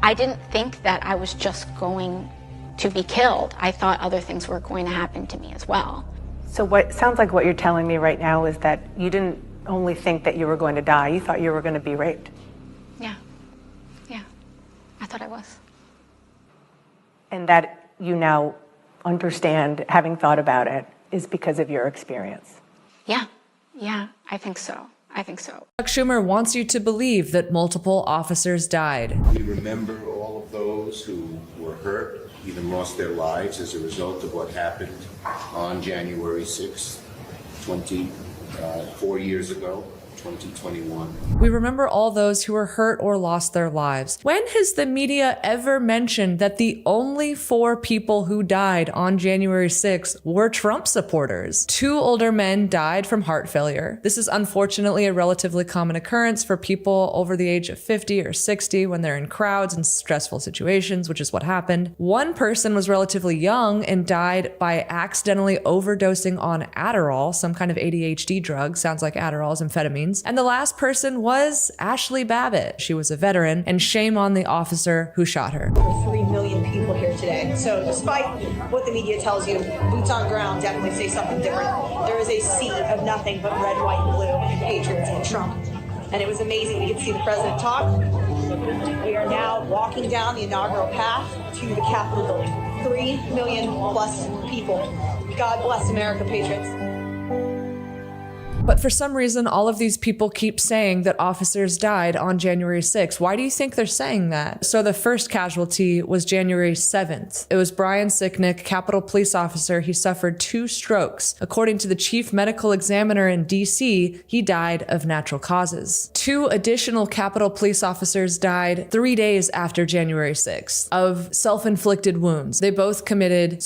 I didn't think that I was just going to be killed. I thought other things were going to happen to me as well. So what sounds like what you're telling me right now is that you didn't only think that you were going to die, you thought you were going to be raped. Yeah. I thought I was. And that you now understand, having thought about it, is because of your experience. Yeah, I think so. Chuck Schumer wants you to believe that multiple officers died. We remember all of those who were hurt, even lost their lives as a result of what happened on January 6th, 4 years ago, 2021. We remember all those who were hurt or lost their lives. When has the media ever mentioned that the only 4 people who died on January 6th were Trump supporters? 2 older men died from heart failure. This is unfortunately a relatively common occurrence for people over the age of 50 or 60 when they're in crowds and stressful situations, which is what happened. 1 person was relatively young and died by accidentally overdosing on Adderall, some kind of ADHD drug, sounds like Adderall's amphetamines. And the last person was Ashley Babbitt. She was a veteran, and shame on the officer who shot her. Over 3 million people here today. So despite what the media tells you, boots on ground definitely say something different. There is a sea of nothing but red, white, and blue, and patriots and Trump. And it was amazing. We could see the president talk. We are now walking down the inaugural path to the Capitol building. 3 million plus people. God bless America, patriots. But for some reason, all of these people keep saying that officers died on January 6th. Why do you think they're saying that? So the first casualty was January 7th. It was Brian Sicknick, Capitol Police officer. He suffered 2 strokes. According to the chief medical examiner in DC, he died of natural causes. 2 additional Capitol Police officers died 3 days after January 6th of self-inflicted wounds. They both committed.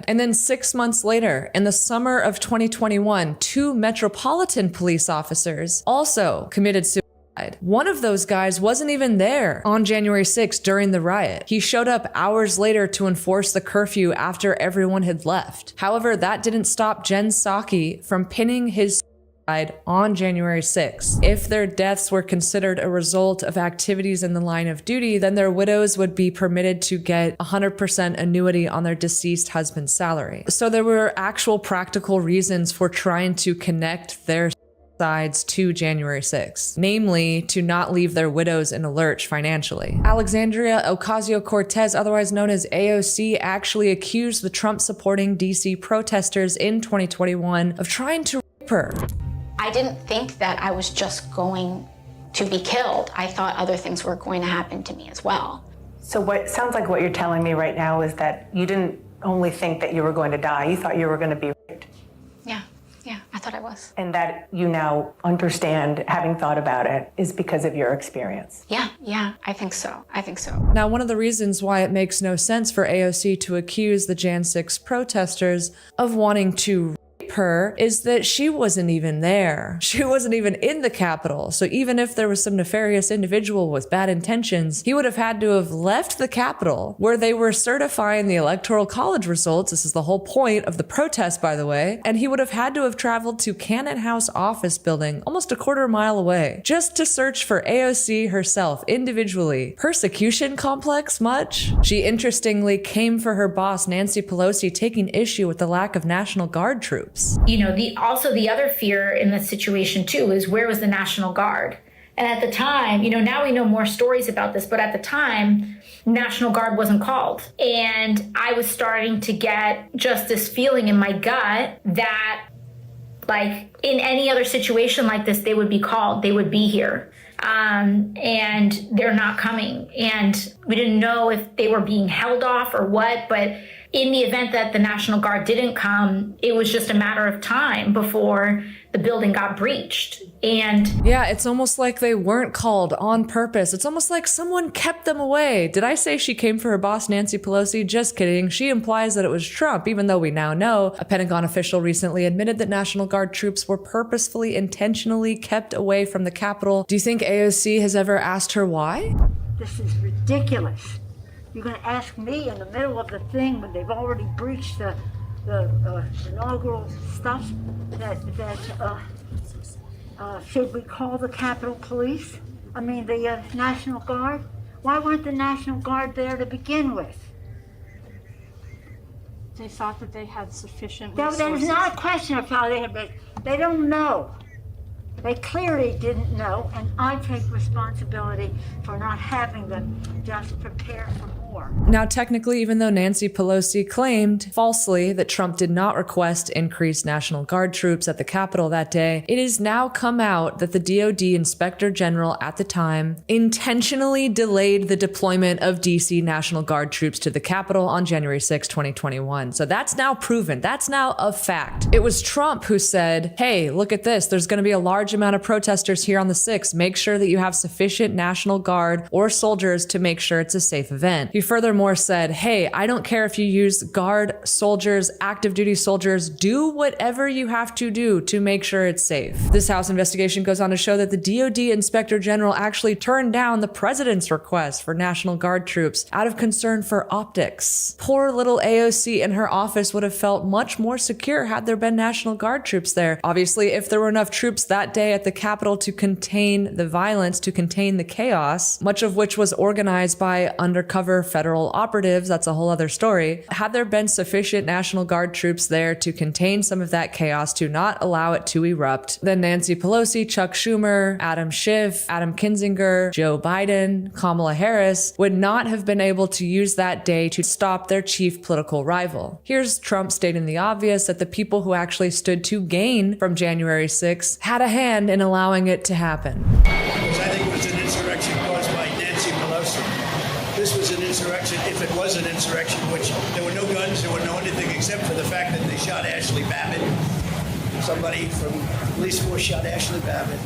And then 6 months later, in the summer of 2021, 2 Metropolitan Police officers also committed suicide. One of those guys wasn't even there on January 6th during the riot. He showed up hours later to enforce the curfew after everyone had left. However, that didn't stop Jen Psaki from pinning his on January 6th. If their deaths were considered a result of activities in the line of duty, then their widows would be permitted to get 100% annuity on their deceased husband's salary. So there were actual practical reasons for trying to connect their sides to January 6th, namely to not leave their widows in a lurch financially. Alexandria Ocasio-Cortez, otherwise known as AOC, actually accused the Trump-supporting DC protesters in 2021 of trying to rape her. I didn't think that I was just going to be killed. I thought other things were going to happen to me as well. So what sounds like what you're telling me right now is that you didn't only think that you were going to die, you thought you were going to be raped. Yeah, I thought I was. And that you now understand, having thought about it, is because of your experience. Yeah, I think so. Now, one of the reasons why it makes no sense for AOC to accuse the Jan 6 protesters of wanting to her is that she wasn't even there. She wasn't even in the Capitol. So even if there was some nefarious individual with bad intentions, he would have had to have left the Capitol where they were certifying the Electoral College results. This is the whole point of the protest, by the way. And he would have had to have traveled to Cannon House office building almost a quarter mile away just to search for AOC herself individually. Persecution complex much? She interestingly came for her boss, Nancy Pelosi, taking issue with the lack of National Guard troops. You know, the other fear in this situation too is where was the National Guard? And at the time, you know, now we know more stories about this, but at the time, National Guard wasn't called. And I was starting to get just this feeling in my gut that, like, in any other situation like this, they would be called, they would be here. And they're not coming. And we didn't know if they were being held off or what, but in the event that the National Guard didn't come, it was just a matter of time before the building got breached. And yeah, it's almost like they weren't called on purpose. It's almost like someone kept them away. Did I say she came for her boss, Nancy Pelosi? Just kidding. She implies that it was Trump, even though we now know a Pentagon official recently admitted that National Guard troops were purposefully, intentionally kept away from the Capitol. Do you think AOC has ever asked her why? This is ridiculous. You're going to ask me in the middle of the thing when they've already breached the inaugural stuff that should we call the Capitol Police? I mean, the National Guard? Why weren't the National Guard there to begin with? They thought that they had sufficient That resources. is not a question of how they have, they don't know. They clearly didn't know, and I take responsibility for not having them just prepare for more. Now, technically, even though Nancy Pelosi claimed falsely that Trump did not request increased National Guard troops at the Capitol that day, it has now come out that the DoD Inspector General at the time intentionally delayed the deployment of DC National Guard troops to the Capitol on January 6, 2021. So that's now proven. That's now a fact. It was Trump who said, hey, look at this. There's going to be a large amount of protesters here on the 6th. Make sure that you have sufficient National Guard or soldiers to make sure it's a safe event. He furthermore said, hey, I don't care if you use Guard soldiers, active duty soldiers, do whatever you have to do to make sure it's safe. This House investigation goes on to show that the DoD Inspector General actually turned down the president's request for National Guard troops out of concern for optics. Poor little AOC in her office would have felt much more secure had there been National Guard troops there. Obviously, if there were enough troops that day at the Capitol to contain the violence, to contain the chaos, much of which was organized by undercover federal operatives, that's a whole other story. Had there been sufficient National Guard troops there to contain some of that chaos, to not allow it to erupt, then Nancy Pelosi, Chuck Schumer, Adam Schiff, Adam Kinzinger, Joe Biden, Kamala Harris would not have been able to use that day to stop their chief political rival. Here's Trump stating the obvious, that the people who actually stood to gain from January 6th had a hand in allowing it to happen. Because I think it was an insurrection caused by Nancy Pelosi. This was an insurrection, if it was an insurrection, which there were no guns, there were no anything except for the fact that they shot Ashley Babbitt. Somebody from police force shot Ashley Babbitt.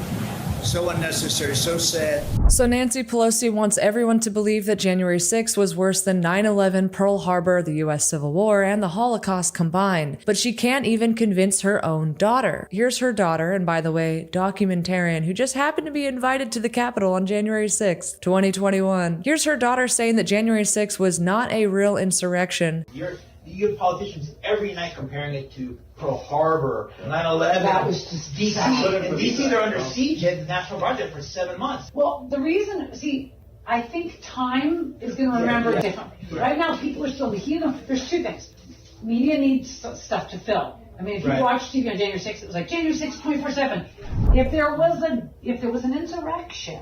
So unnecessary, so sad. So Nancy Pelosi wants everyone to believe that January 6th was worse than 9/11, Pearl Harbor, the US Civil War, and the Holocaust combined. But she can't even convince her own daughter. Here's her daughter, and by the way, documentarian, who just happened to be invited to the Capitol on January 6th, 2021. Here's her daughter saying that January 6th was not a real insurrection. You have politicians every night comparing it to Pearl Harbor, 9/11. That was just DC. And DC, they're under siege. They had the National Guard there for 7 months. Well, the reason, I think time is going to remember differently. Right now, people are still the healing. There's two things. Media needs stuff to fill. I mean, if you watch TV on January 6th, it was like January 6th, 24/7. If there was an insurrection,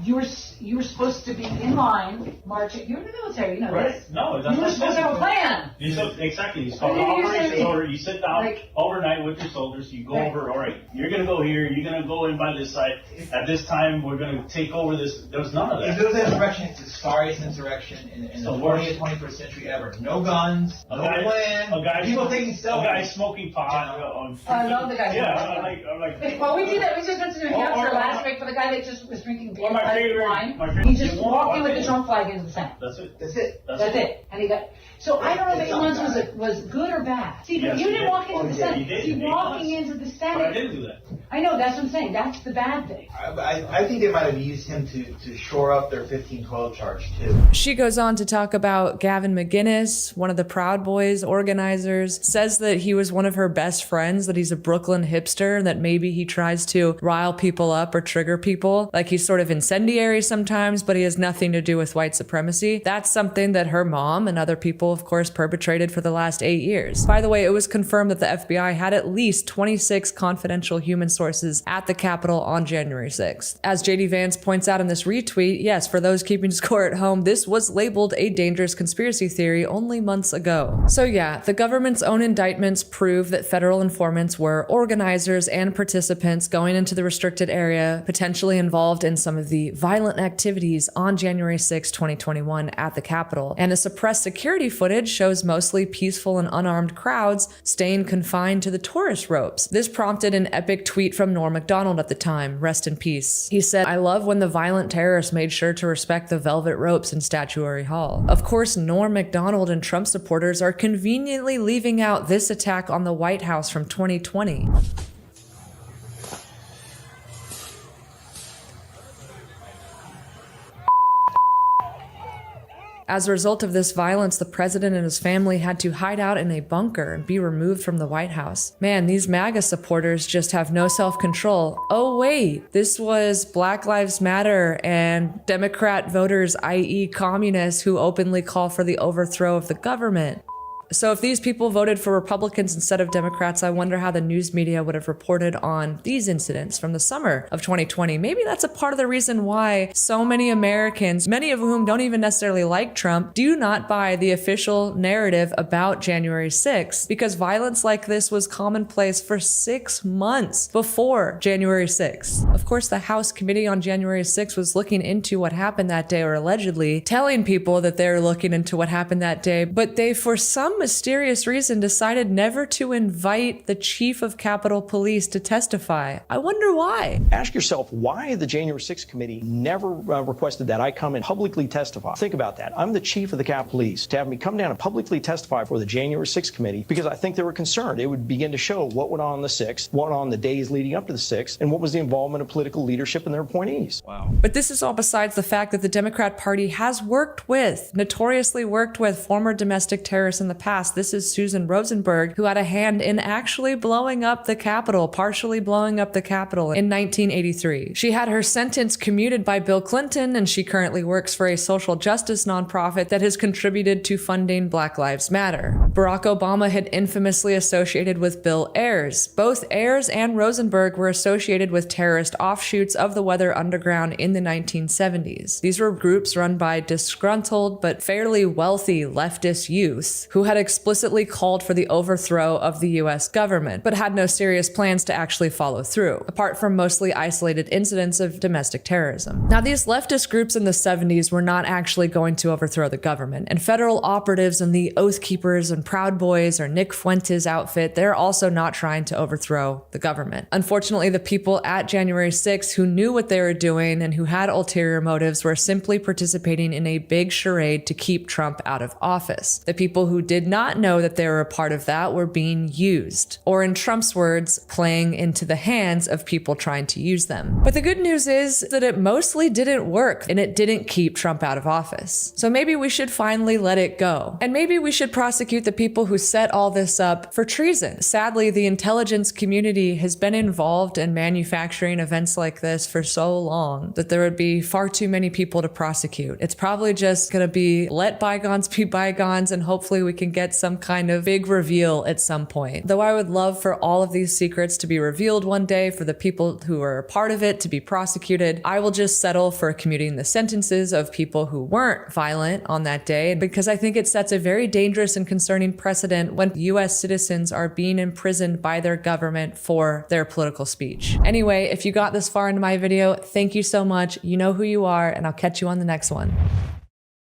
you were supposed to be in line, marching. You're in the military, you know this. No, that's you were supposed to have a plan. Exactly. It's called operation order. You sit down overnight with your soldiers. You go over. All right, you're gonna go here. You're gonna go in by this side. At this time, we're gonna take over this. There was none of that. If there was an insurrection, it's the scariest insurrection in the 20th, 21st century ever. No guns, no plan. People taking selfies. A guy smoking pot. I love the guy. Yeah, I'm like. Well, we did that. We just went to New Hampshire last week for the guy that just was drinking beer. My favorite, he just walked in with the Trump flag into the Senate. That's it. That's it. And he got. So I don't know if it was good or bad. See, but you didn't walk into the Senate. See, walking into the Senate. But I didn't do that. I know, that's what I'm saying. That's the bad thing. I think they might have used him to shore up their 1512 charge, too. She goes on to talk about Gavin McInnes, one of the Proud Boys organizers, says that he was one of her best friends, that he's a Brooklyn hipster, and that maybe he tries to rile people up or trigger people. Like he's sort of incendiary sometimes, but he has nothing to do with white supremacy. That's something that her mom and other people, of course, perpetrated for the last 8 years. By the way, it was confirmed that the FBI had at least 26 confidential human sources at the Capitol on January 6th. As JD Vance points out in this retweet, yes, for those keeping score at home, this was labeled a dangerous conspiracy theory only months ago. So yeah, the government's own indictments prove that federal informants were organizers and participants going into the restricted area, potentially involved in some of the violent activities on January 6, 2021 at the Capitol. And the suppressed security footage shows mostly peaceful and unarmed crowds staying confined to the tourist ropes. This prompted an epic tweet from Norm Macdonald at the time, rest in peace. He said, "I love when the violent terrorists made sure to respect the velvet ropes in Statuary Hall." Of course, Norm Macdonald and Trump supporters are conveniently leaving out this attack on the White House from 2020. As a result of this violence, the president and his family had to hide out in a bunker and be removed from the White House. Man, these MAGA supporters just have no self-control. Oh wait, this was Black Lives Matter and Democrat voters, i.e. communists, who openly call for the overthrow of the government. So if these people voted for Republicans instead of Democrats, I wonder how the news media would have reported on these incidents from the summer of 2020. Maybe that's a part of the reason why so many Americans, many of whom don't even necessarily like Trump, do not buy the official narrative about January 6th, because violence like this was commonplace for 6 months before January 6th. Of course, the House Committee on January 6th was looking into what happened that day, or allegedly telling people that they're looking into what happened that day, but they, for some mysterious reason, decided never to invite the chief of Capitol Police to testify. I wonder why. Ask yourself why the January 6th committee never requested that I come and publicly testify. Think about that. I'm the chief of the Capitol Police. To have me come down and publicly testify for the January 6th committee, because I think they were concerned. It would begin to show what went on the 6th, what went on the days leading up to the 6th, and what was the involvement of political leadership and their appointees. Wow. But this is all besides the fact that the Democrat Party has notoriously worked with former domestic terrorists in the past. This is Susan Rosenberg, who had a hand in actually blowing up the Capitol, partially blowing up the Capitol in 1983. She had her sentence commuted by Bill Clinton, and she currently works for a social justice nonprofit that has contributed to funding Black Lives Matter. Barack Obama had infamously associated with Bill Ayers. Both Ayers and Rosenberg were associated with terrorist offshoots of the Weather Underground in the 1970s. These were groups run by disgruntled but fairly wealthy leftist youth who had explicitly called for the overthrow of the US government, but had no serious plans to actually follow through, apart from mostly isolated incidents of domestic terrorism. Now, these leftist groups in the 70s were not actually going to overthrow the government, and federal operatives in the Oath Keepers and Proud Boys or Nick Fuentes outfit, they're also not trying to overthrow the government. Unfortunately, the people at January 6th who knew what they were doing and who had ulterior motives were simply participating in a big charade to keep Trump out of office. The people who did not know that they were a part of that were being used, or in Trump's words, playing into the hands of people trying to use them. But the good news is that it mostly didn't work, and it didn't keep Trump out of office. So maybe we should finally let it go. And maybe we should prosecute the people who set all this up for treason. Sadly, the intelligence community has been involved in manufacturing events like this for so long that there would be far too many people to prosecute. It's probably just gonna be let bygones be bygones, and hopefully we can get some kind of big reveal at some point. Though I would love for all of these secrets to be revealed one day, for the people who are a part of it to be prosecuted, I will just settle for commuting the sentences of people who weren't violent on that day, because I think it sets a very dangerous and concerning precedent when US citizens are being imprisoned by their government for their political speech. Anyway, if you got this far into my video, thank you so much. You know who you are, and I'll catch you on the next one.